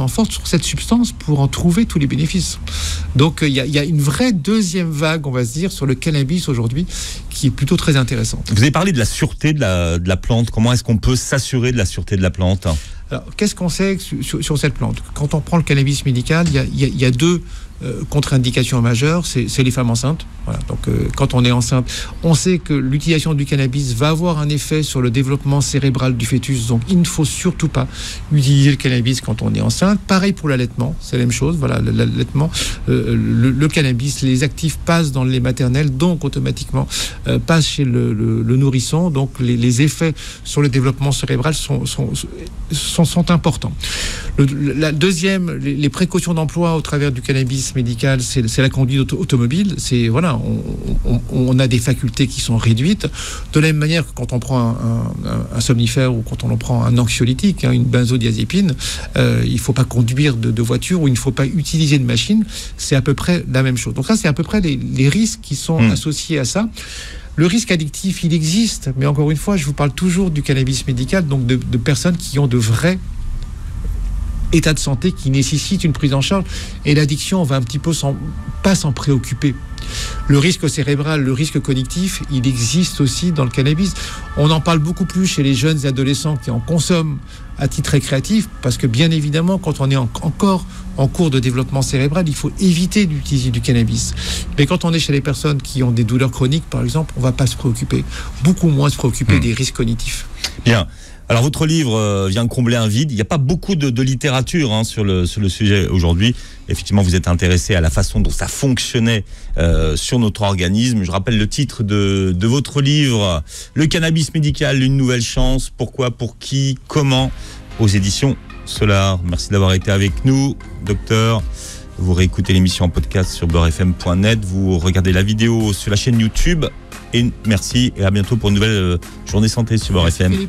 forte sur cette substance pour en trouver tous les bénéfices. Donc il y a une vraie deuxième vague, on va se dire, sur le cannabis aujourd'hui, qui est plutôt très intéressante. Vous avez parlé de la sûreté de la plante. Comment est-ce qu'on peut s'assurer de la sûreté de la plante? Alors, qu'est-ce qu'on sait sur cette plante? Quand on prend le cannabis médical, il y a deux contre-indications majeures, c'est les femmes enceintes. Voilà. Donc, quand on est enceinte, on sait que l'utilisation du cannabis va avoir un effet sur le développement cérébral du fœtus. Donc, il ne faut surtout pas utiliser le cannabis quand on est enceinte. Pareil pour l'allaitement, c'est la même chose. Voilà, l'allaitement, le cannabis, les actifs passent dans le lait maternel, donc automatiquement passent chez le nourrisson. Donc, les effets sur le développement cérébral sont importants. La deuxième, les précautions d'emploi au travers du cannabis médical, c'est la conduite automobile. C'est voilà, on a des facultés qui sont réduites. De la même manière que quand on prend un somnifère ou quand on prend un anxiolytique, une benzodiazépine, il ne faut pas conduire de voiture ou il ne faut pas utiliser de machine. C'est à peu près la même chose. Donc ça, c'est à peu près les risques qui sont associés à ça. Le risque addictif, il existe, mais encore une fois, je vous parle toujours du cannabis médical, donc de personnes qui ont de vrais état de santé qui nécessite une prise en charge. Et l'addiction, on va un petit peu pas s'en préoccuper. Le risque cérébral, le risque cognitif, il existe aussi dans le cannabis. On en parle beaucoup plus chez les jeunes et adolescents qui en consomment à titre récréatif, parce que bien évidemment, quand on est encore en cours de développement cérébral, il faut éviter d'utiliser du cannabis. Mais quand on est chez les personnes qui ont des douleurs chroniques, par exemple, on ne va pas se préoccuper, beaucoup moins se préoccuper des risques cognitifs. Bien. Alors votre livre vient combler un vide. Il n'y a pas beaucoup de littérature sur le sujet aujourd'hui. Effectivement, vous êtes intéressé à la façon dont ça fonctionnait sur notre organisme. Je rappelle le titre de votre livre, Le cannabis médical, une nouvelle chance. Pourquoi, pour qui, comment, aux éditions Solar. Merci d'avoir été avec nous, docteur. Vous réécoutez l'émission en podcast sur beurrefm.net. Vous regardez la vidéo sur la chaîne YouTube. Et merci et à bientôt pour une nouvelle journée santé sur Beurre FM.